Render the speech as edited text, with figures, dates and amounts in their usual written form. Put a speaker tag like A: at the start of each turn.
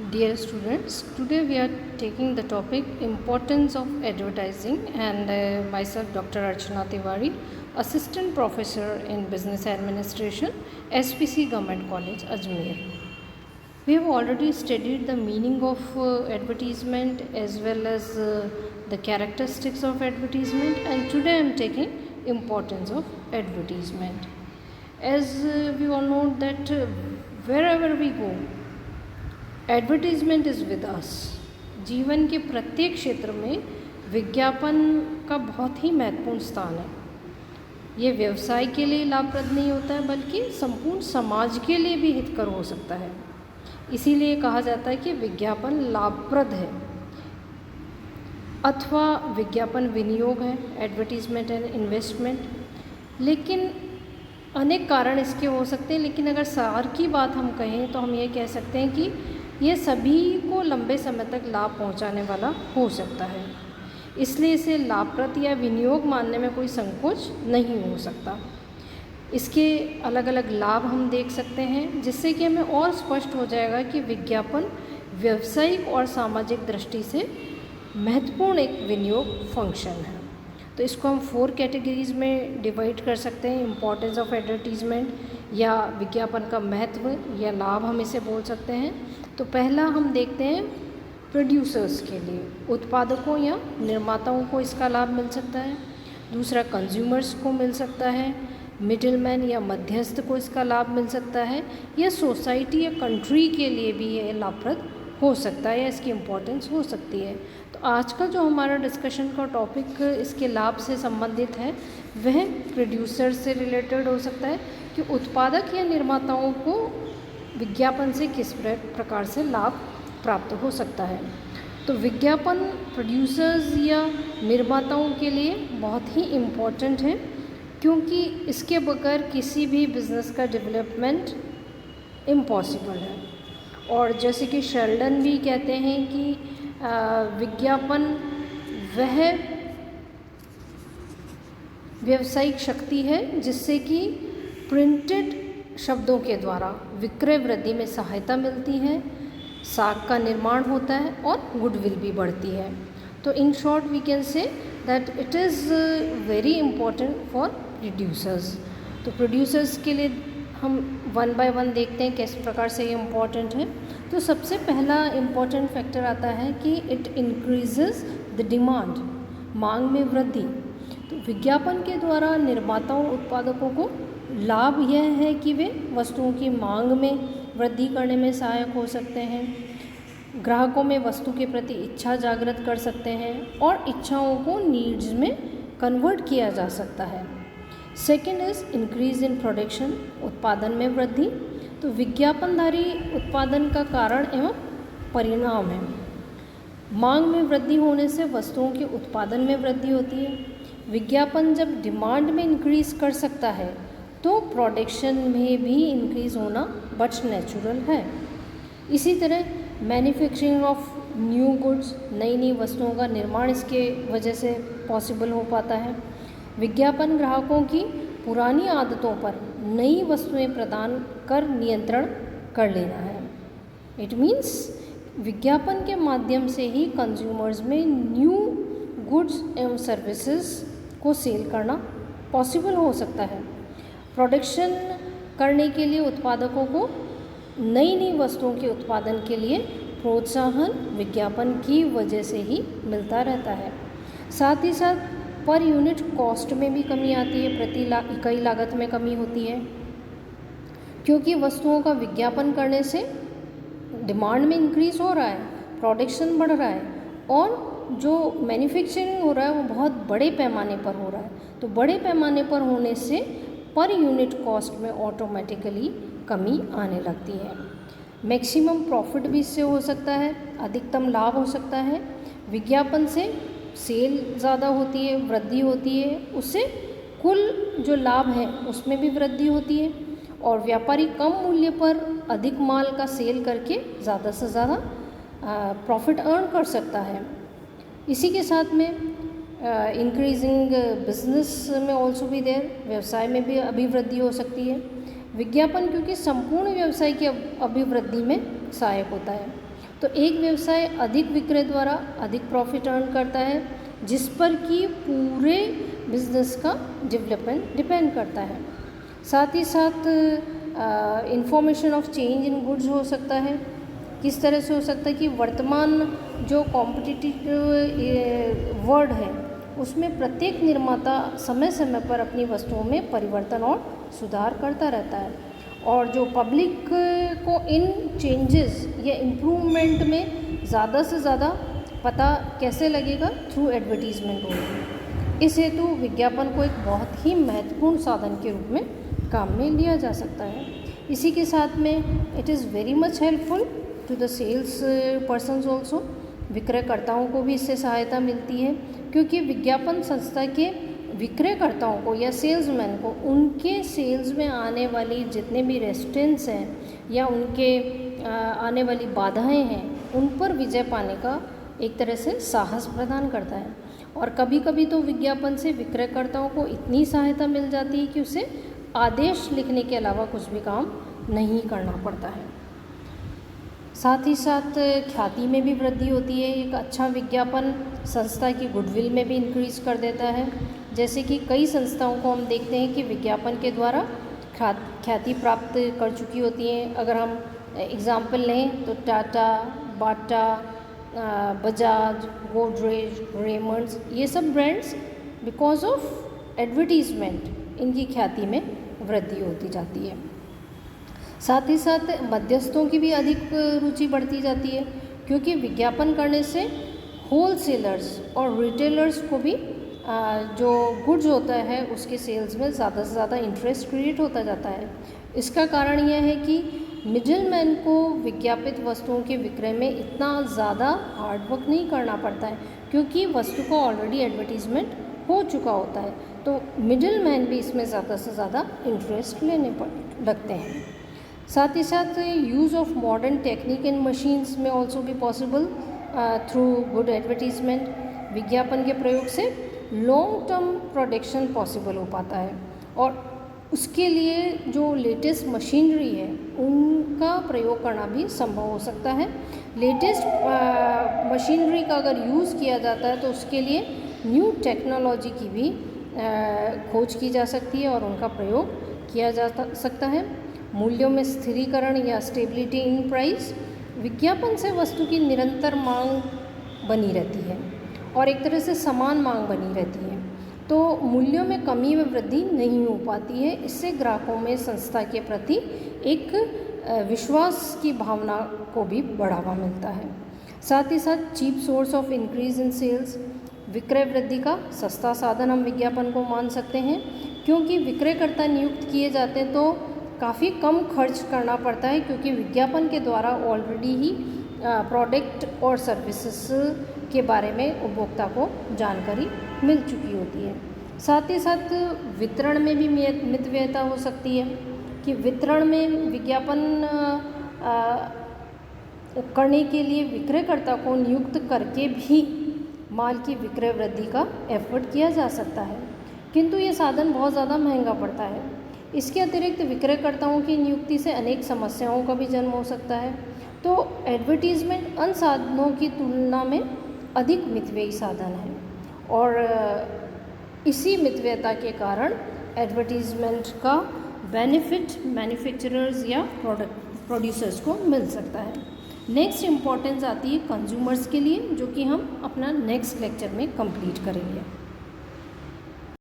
A: Dear students, today we are taking the topic importance of advertising and myself Dr. Archana Tiwari, Assistant Professor in Business Administration, SPC Government College, Ajmer. We have already studied the meaning of advertisement as well as the characteristics of advertisement, and today I am taking importance of advertisement. As we all know that wherever we go, advertisement is with us. जीवन के प्रत्येक क्षेत्र में विज्ञापन का बहुत ही महत्वपूर्ण स्थान है। ये व्यवसाय के लिए लाभप्रद नहीं होता है बल्कि संपूर्ण समाज के लिए भी हितकर हो सकता है। इसीलिए कहा जाता है कि विज्ञापन लाभप्रद है अथवा विज्ञापन विनियोग है, एडवर्टीज़मेंट एंड इन्वेस्टमेंट। लेकिन अनेक कारण इसके हो सकते हैं, लेकिन अगर सार की बात हम कहें तो हम ये कह सकते हैं कि ये सभी को लंबे समय तक लाभ पहुंचाने वाला हो सकता है। इसलिए इसे लाभप्रद या विनियोग मानने में कोई संकोच नहीं हो सकता। इसके अलग अलग लाभ हम देख सकते हैं, जिससे कि हमें और स्पष्ट हो जाएगा कि विज्ञापन व्यावसायिक और सामाजिक दृष्टि से महत्वपूर्ण एक विनियोग फंक्शन है। तो इसको हम 4 कैटेगरीज में डिवाइड कर सकते हैं। इम्पोर्टेंस ऑफ एडवर्टीज़मेंट या विज्ञापन का महत्व या लाभ हम इसे बोल सकते हैं। तो पहला हम देखते हैं प्रोड्यूसर्स के लिए, उत्पादकों या निर्माताओं को इसका लाभ मिल सकता है। दूसरा कंज्यूमर्स को मिल सकता है, मिडिलमैन या मध्यस्थ को इसका लाभ मिल सकता है, या सोसाइटी या कंट्री के लिए भी ये लाभप्रद हो सकता है या इसकी इम्पोर्टेंस हो सकती है। तो आज का जो हमारा डिस्कशन का टॉपिक इसके लाभ से संबंधित है वह प्रोड्यूसर से रिलेटेड हो सकता है कि उत्पादक या निर्माताओं को विज्ञापन से किस प्रकार से लाभ प्राप्त हो सकता है। तो विज्ञापन प्रोड्यूसर्स या निर्माताओं के लिए बहुत ही इम्पोर्टेंट है, क्योंकि इसके बगैर किसी भी बिज़नेस का डेवलपमेंट इम्पॉसिबल है। और जैसे कि शेल्डन भी कहते हैं कि विज्ञापन वह व्यावसायिक शक्ति है जिससे कि प्रिंटेड शब्दों के द्वारा विक्रय वृद्धि में सहायता मिलती है, साख का निर्माण होता है और गुडविल भी बढ़ती है। तो in short we can say that it is very important for producers. तो प्रोड्यूसर्स के लिए हम 1 बाय 1 देखते हैं किस प्रकार से ये इम्पॉर्टेंट है। तो सबसे पहला इम्पॉर्टेंट फैक्टर आता है कि इट इंक्रीजेस द डिमांड, मांग में वृद्धि। तो विज्ञापन के द्वारा निर्माताओं उत्पादकों को लाभ यह है कि वे वस्तुओं की मांग में वृद्धि करने में सहायक हो सकते हैं, ग्राहकों में वस्तु के प्रति इच्छा जागृत कर सकते हैं और इच्छाओं को नीड्स में कन्वर्ट किया जा सकता है। Second is increase in production, उत्पादन में वृद्धि। तो विज्ञापनधारी उत्पादन का कारण एवं परिणाम है। मांग में वृद्धि होने से वस्तुओं के उत्पादन में वृद्धि होती है। विज्ञापन जब डिमांड में इंक्रीज कर सकता है तो प्रोडक्शन में भी इंक्रीज होना बट नेचुरल है। इसी तरह मैन्युफैक्चरिंग ऑफ न्यू गुड्स, नई नई वस्तुओं का निर्माण इसके वजह से पॉसिबल हो पाता है। विज्ञापन ग्राहकों की पुरानी आदतों पर नई वस्तुएं प्रदान कर नियंत्रण कर लेना है। इट मीन्स विज्ञापन के माध्यम से ही कंज्यूमर्स में न्यू गुड्स एवं सर्विसेज को सेल करना पॉसिबल हो सकता है। प्रोडक्शन करने के लिए उत्पादकों को नई नई वस्तुओं के उत्पादन के लिए प्रोत्साहन विज्ञापन की वजह से ही मिलता रहता है। साथ ही साथ पर यूनिट कॉस्ट में भी कमी आती है, प्रति इकाई लागत में कमी होती है, क्योंकि वस्तुओं का विज्ञापन करने से डिमांड में इंक्रीज हो रहा है, प्रोडक्शन बढ़ रहा है और जो मैन्युफैक्चरिंग हो रहा है वो बहुत बड़े पैमाने पर हो रहा है। तो बड़े पैमाने पर होने से पर यूनिट कॉस्ट में ऑटोमेटिकली कमी आने लगती है। मैक्सिमम प्रॉफिट भी इससे हो सकता है, अधिकतम लाभ हो सकता है। विज्ञापन से सेल ज़्यादा होती है, वृद्धि होती है, उससे कुल जो लाभ है उसमें भी वृद्धि होती है और व्यापारी कम मूल्य पर अधिक माल का सेल करके ज़्यादा से ज़्यादा प्रॉफिट अर्न कर सकता है। इसी के साथ में इंक्रीजिंग बिजनेस में ऑल्सो भी देर, व्यवसाय में भी अभिवृद्धि हो सकती है। विज्ञापन क्योंकि संपूर्ण व्यवसाय की अभिवृद्धि में सहायक होता है। तो एक व्यवसाय अधिक विक्रय द्वारा अधिक प्रॉफिट अर्न करता है, जिस पर कि पूरे बिजनेस का डेवलपमेंट डिपेंड करता है। साथ ही साथ information of change in goods हो सकता है। किस तरह से हो सकता है कि वर्तमान जो कॉम्पिटिटिव वर्ल्ड है उसमें प्रत्येक निर्माता समय समय पर अपनी वस्तुओं में परिवर्तन और सुधार करता रहता है, और जो पब्लिक को इन चेंजेस या इम्प्रूवमेंट में ज़्यादा से ज़्यादा पता कैसे लगेगा, थ्रू एडवर्टीज़मेंट होगी। इस हेतु विज्ञापन को एक बहुत ही महत्वपूर्ण साधन के रूप में काम में लिया जा सकता है। इसी के साथ में it is very much helpful to the sales persons also. विक्रयकर्ताओं को भी इससे सहायता मिलती है, क्योंकि विज्ञापन संस्था के विक्रयकर्ताओं को या सेल्समैन को उनके सेल्स में आने वाली जितने भी रेस्टेंट्स हैं या उनके आने वाली बाधाएं हैं उन पर विजय पाने का एक तरह से साहस प्रदान करता है। और कभी कभी तो विज्ञापन से विक्रयकर्ताओं को इतनी सहायता मिल जाती है कि उसे आदेश लिखने के अलावा कुछ भी काम नहीं करना पड़ता है। साथ ही साथ ख्याति में भी वृद्धि होती है। एक अच्छा विज्ञापन संस्था की गुडविल में भी इंक्रीज कर देता है। जैसे कि कई संस्थाओं को हम देखते हैं कि विज्ञापन के द्वारा ख्याति प्राप्त कर चुकी होती हैं। अगर हम एग्जाम्पल लें तो टाटा, बाटा, बजाज, गोदरेज, रेमंड्स, ये सब ब्रांड्स बिकॉज ऑफ एडवर्टीजमेंट इनकी ख्याति में वृद्धि होती जाती है। साथ ही साथ मध्यस्थों की भी अधिक रुचि बढ़ती जाती है, क्योंकि विज्ञापन करने से होलसेलर्स और रिटेलर्स को भी जो गुड्स होता है उसके सेल्स में ज़्यादा से ज़्यादा इंटरेस्ट क्रिएट होता जाता है। इसका कारण यह है कि मिडिलमैन को विज्ञापित वस्तुओं के विक्रय में इतना ज़्यादा हार्डवर्क नहीं करना पड़ता है, क्योंकि वस्तु का ऑलरेडी एडवर्टीजमेंट हो चुका होता है। तो मिडिलमैन भी इसमें ज़्यादा से ज़्यादा इंटरेस्ट लेने लगते हैं। साथ ही साथ use of modern technique and machines में ऑल्सो भी पॉसिबल थ्रू गुड एडवर्टीजमेंट। विज्ञापन के प्रयोग से लॉन्ग टर्म प्रोडक्शन पॉसिबल हो पाता है, और उसके लिए जो लेटेस्ट मशीनरी है उनका प्रयोग करना भी संभव हो सकता है। लेटेस्ट मशीनरी का अगर यूज़ किया जाता है तो उसके लिए न्यू टेक्नोलॉजी की भी खोज की जा सकती है और उनका प्रयोग किया जा सकता है। मूल्यों में स्थिरीकरण या स्टेबिलिटी इन प्राइस, विज्ञापन से वस्तु की निरंतर मांग बनी रहती है और एक तरह से समान मांग बनी रहती है, तो मूल्यों में कमी व वृद्धि नहीं हो पाती है। इससे ग्राहकों में संस्था के प्रति एक विश्वास की भावना को भी बढ़ावा मिलता है। साथ ही साथ cheap source of increase in sales, विक्रय वृद्धि का सस्ता साधन हम विज्ञापन को मान सकते हैं, क्योंकि विक्रयकर्ता नियुक्त किए जाते हैं तो काफ़ी कम खर्च करना पड़ता है, क्योंकि विज्ञापन के द्वारा ऑलरेडी ही प्रोडक्ट और सर्विसेज के बारे में उपभोक्ता को जानकारी मिल चुकी होती है। साथ ही साथ वितरण में भी मितव्ययता हो सकती है कि वितरण में विज्ञापन करने के लिए विक्रयकर्ता को नियुक्त करके भी माल की विक्रय वृद्धि का एफर्ट किया जा सकता है, किंतु ये साधन बहुत ज़्यादा महंगा पड़ता है। इसके अतिरिक्त विक्रयकर्ताओं की नियुक्ति से अनेक समस्याओं का भी जन्म हो सकता है। तो एडवर्टीजमेंट अन्य साधनों की तुलना में अधिक मितव्ययी साधन है, और इसी मितव्ययता के कारण एडवर्टीजमेंट का बेनिफिट मैन्युफैक्चरर्स या प्रोड्यूसर्स को मिल सकता है। नेक्स्ट इम्पॉर्टेंस आती है कंज्यूमर्स के लिए, जो कि हम अपना नेक्स्ट लेक्चर में कंप्लीट करेंगे।